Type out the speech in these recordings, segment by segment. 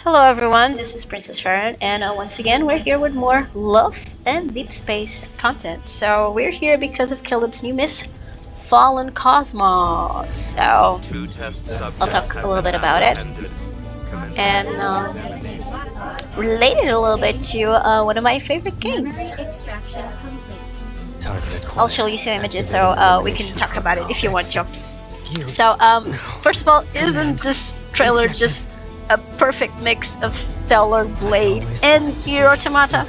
Hello everyone, this is Princess Farron, and once again we're here with more Love and Deep Space content. So we're here because of Caleb's new myth, Fallen Cosmos. So I'll talk a little bit about it and relate it a little bit to one of my favorite games. I'll show you some images so we can talk about it if you want to. So first of all, isn't this trailer just a perfect mix of Stellar Blade and Nier Automata?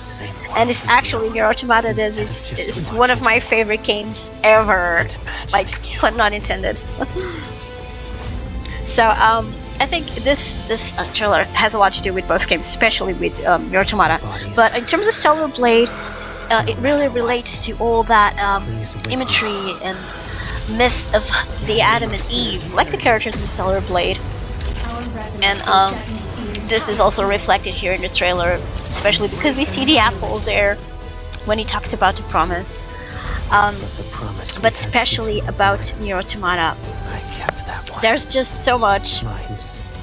And it's actually Nier Automata. This is one of my favorite games ever, like, pun not intended. So I think this trailer has a lot to do with both games, especially with Nier Automata. But in terms of Stellar Blade, it really relates to all that imagery and myth of the Adam and Eve, like the characters in Stellar Blade. And this is also reflected here in the trailer, especially because we see the apples there when he talks about the promise. But especially about Nier Automata. There's just so much.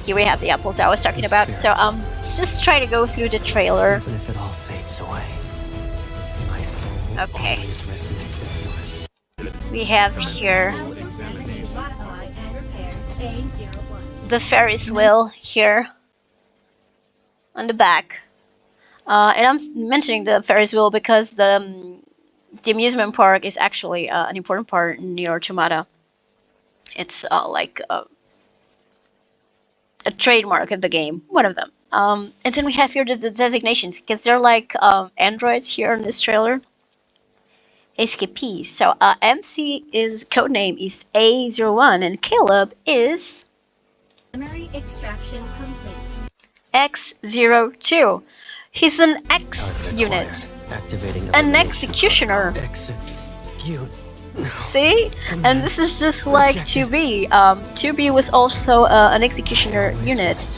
Here we have the apples I was talking about. So let's just try to go through the trailer. Okay. We have here the Ferris wheel here on the back, and I'm mentioning the Ferris wheel because the amusement park is actually an important part in Nier Automata. It's like a trademark of the game, one of them. And then we have here the designations, because they're like androids here in this trailer. Escapees. So MC is codename is A01 and Caleb is extraction complete. X02. He's an X unit. An executioner. See? And this is just like 2B. 2B was also an executioner unit.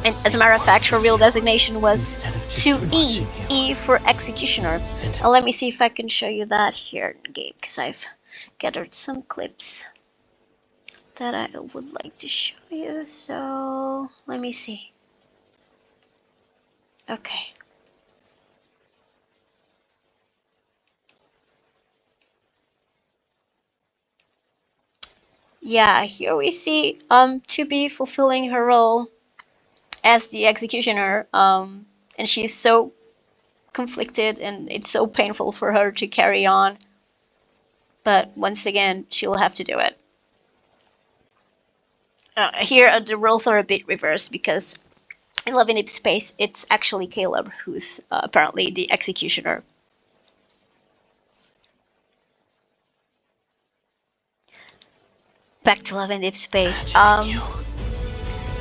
And as a matter of fact, her real designation was 2E. E for executioner. And let me see if I can show you that here in the game, because I've gathered some clips that I would like to show you. So let me see. Okay. Yeah, here we see 2B fulfilling her role as the executioner, and she's so conflicted and it's so painful for her to carry on, but once again she'll have to do it. Here the roles are a bit reversed, because in Love in Deep Space it's actually Caleb who's apparently the executioner. Back to Love in Deep Space.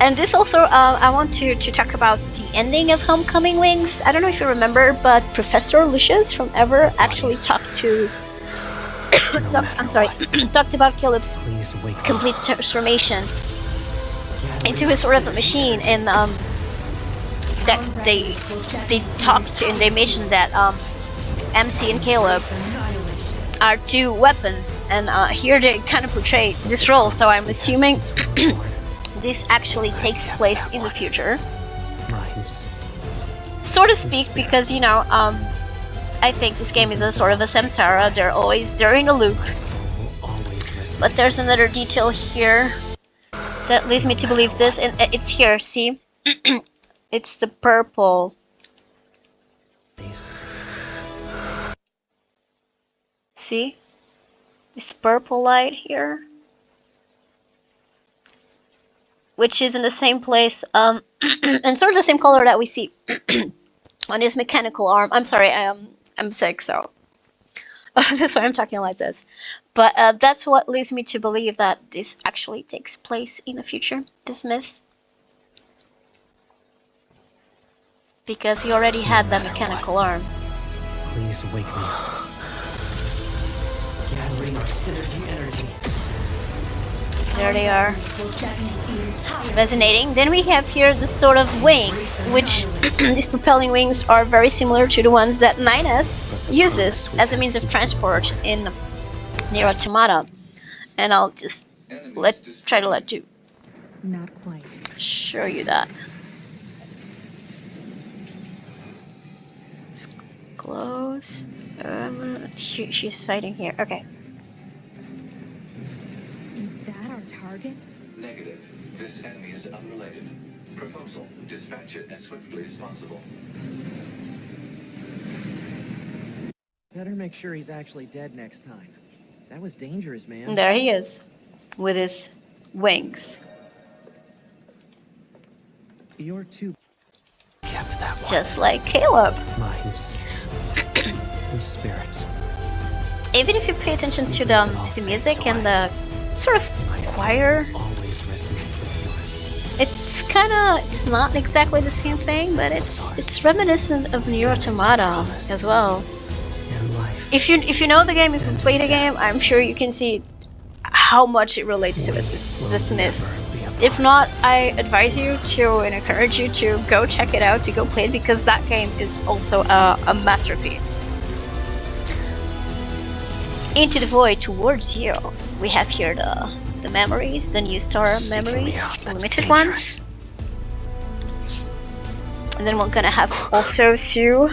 And this also, I want to talk about the ending of Homecoming Wings. I don't know if you remember, but Professor Lucius from Ever actually talked to... talked about Caleb's complete transformation into a sort of a machine, and that they talked and they mentioned that MC and Caleb are two weapons, and here they kind of portray this role, so I'm assuming this actually takes place in the future, so to speak, because, you know, I think this game is a sort of a samsara. They're in a loop. But there's another detail here that leads me to believe this, and it's here, see? It's the purple. See? This purple light here, which is in the same place, and sort of the same color that we see on his mechanical arm. I'm sorry, I'm sick, so that's why I'm talking like this. But that's what leads me to believe that this actually takes place in the future, this myth. Because he already had that mechanical arm. Please wake me up. Gathering our synergy energy. There they are, resonating. Then we have here the sort of wings, which these propelling wings are very similar to the ones that 9S uses as a means of transport in Nier Automata. And I'll just try to let you Not quite. show you that. close. She's fighting here. Okay. Is that our target? Negative. This enemy is unrelated. Proposal. Dispatch it as swiftly as possible. Better make sure he's actually dead next time. That was dangerous, man. And there he is, with his wings. You're too. Kept that one. Just like Caleb. Minds. and spirits. Even if you pay attention to the music and the sort of choir, Always resonate with it's not exactly the same thing, but it's reminiscent of Nier Automata as well. and life. If you know the game, if you play the game, I'm sure you can see how much it relates to this myth. If not, I advise you to and encourage you to go check it out, to go play it, because that game is also a masterpiece. Into the void towards you. We have here the memories, the new star memories, the limited ones. And then we're gonna have also 2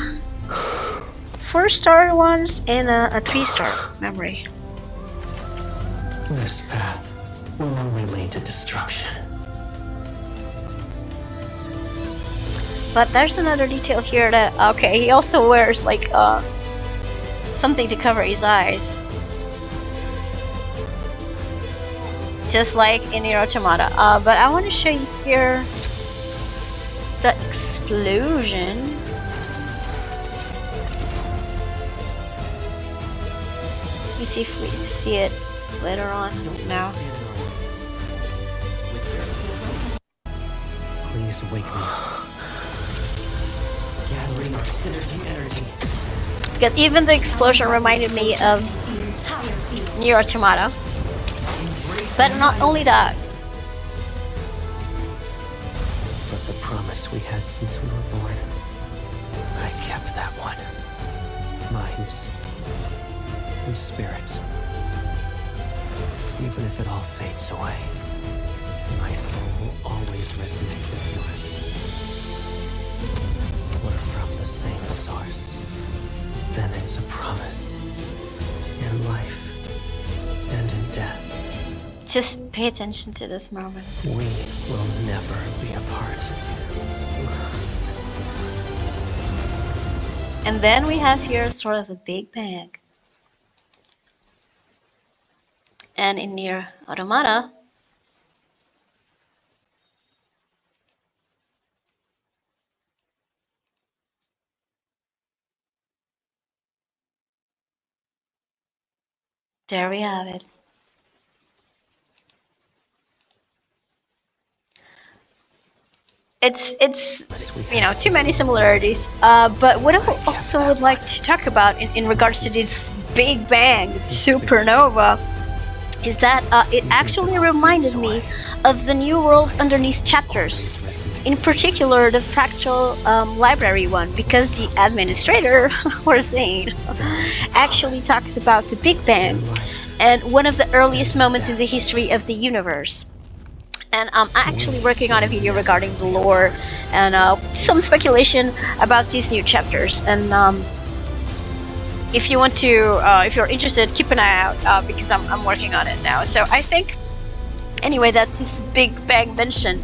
4-star ones and a 3-star memory. This path will only lead to destruction. But there's another detail here that, okay, he also wears like something to cover his eyes. Just like in Nier Automata. But I want to show you here the explosion. Let me see if we see it later on. No. Please wake me up. Gathering our synergy energy. Because even the explosion reminded me of Nier Automata. But not only that. But the promise we had since we were born, I kept that one. Minds and spirits. Even if it all fades away, my soul will always resonate with yours. We're from the same source. Then it's a promise. In life and in death. Just pay attention to this moment. We will never be apart. And then we have here sort of a big bang. And in Nier Automata, there we have it. It's you know, too many similarities. But what I also would like to talk about in regards to this Big Bang, supernova, is that it actually reminded me of the New World Underneath chapters. In particular, the Fractal Library one, because the administrator, or Zane, actually talks about the Big Bang and one of the earliest moments in the history of the universe. And I'm actually working on a video regarding the lore and some speculation about these new chapters. And if you want to, if you're interested, keep an eye out because I'm working on it now. So I think, anyway, that this Big Bang mention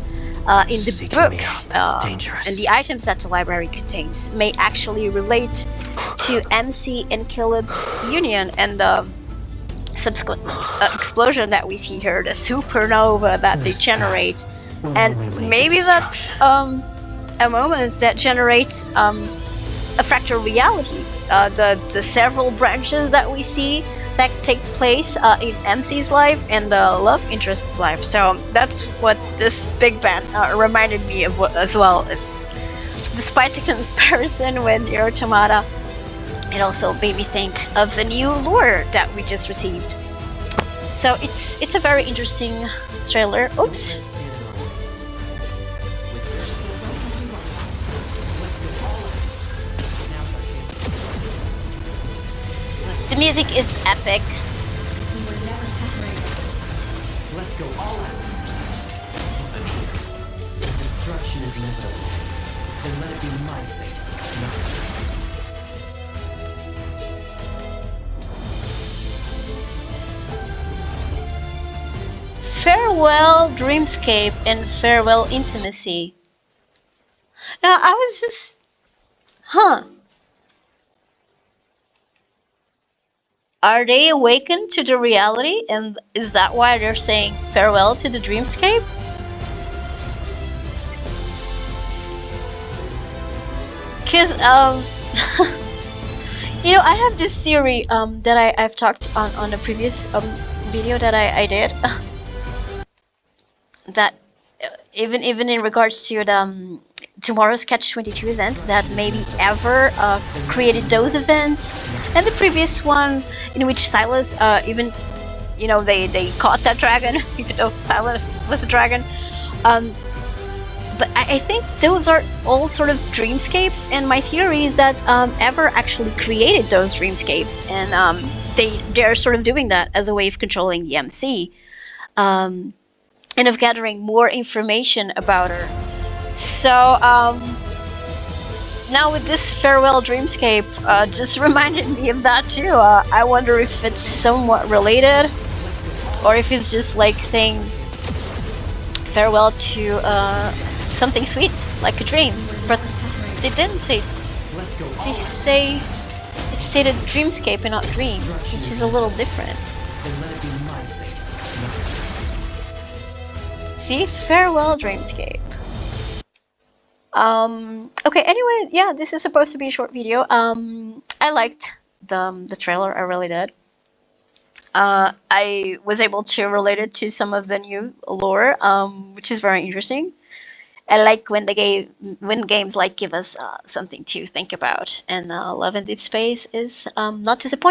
in the books and the items that the library contains may actually relate to MC and Caleb's union and subsequent explosion that we see here, the supernova that they generate. And maybe that's a moment that generates a fractal reality. The several branches that we see that take place in MC's life and the love interest's life. So that's what this Big Bang reminded me of as well. Despite the comparison with Nier Automata, it also made me think of the new lore that we just received. So it's a very interesting trailer. Oops. The music is epic. Let's go all out. Destruction is inevitable. Then let it be my fate, not yours. Farewell Dreamscape and Farewell Intimacy. Now I was just, huh? Are they awakened to the reality, and is that why they're saying farewell to the dreamscape? Cause you know, I have this theory that I've talked on the previous video that I did that even in regards to the tomorrow's Catch-22 events, that maybe ever created those events, and the previous one in which Silas even, you know, they caught that dragon even though Silas was a dragon. But I think those are all sort of dreamscapes, and my theory is that Ever actually created those dreamscapes, and they're sort of doing that as a way of controlling the MC, and of gathering more information about her. So now with this farewell dreamscape, just reminded me of that too. I wonder if it's somewhat related, or if it's just like saying farewell to something sweet, like a dream. But they didn't say. They say it stated dreamscape and not dream, which is a little different. See, farewell dreamscape. Okay, anyway, yeah, this is supposed to be a short video. I liked the trailer, I really did. I was able to relate it to some of the new lore, which is very interesting. I like when when games like give us something to think about, and Love and Deep Space is not disappointing.